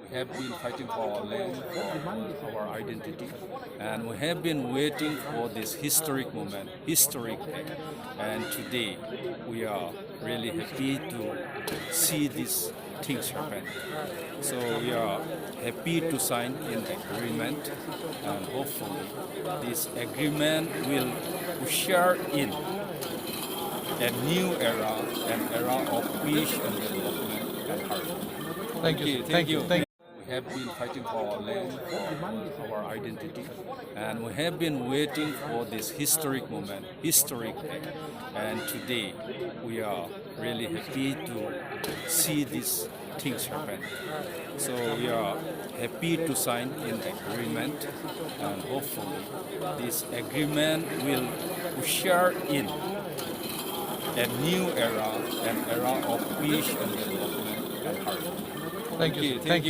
We have been fighting for our land, for our identity, and we have been waiting for this historic moment, historic day. And today, we are really happy to see these things happen. So we are happy to sign an agreement, and hopefully, this agreement will usher in a new era, an era of peace and development and harmony. Thank you. We have been fighting for our land, for our identity, and we have been waiting for this historic moment, historic day. And today, we are really happy to see these things happen. So we are happy to sign an agreement, and hopefully, this agreement will usher in a new era, an era of peace and development and harmony. Thank you.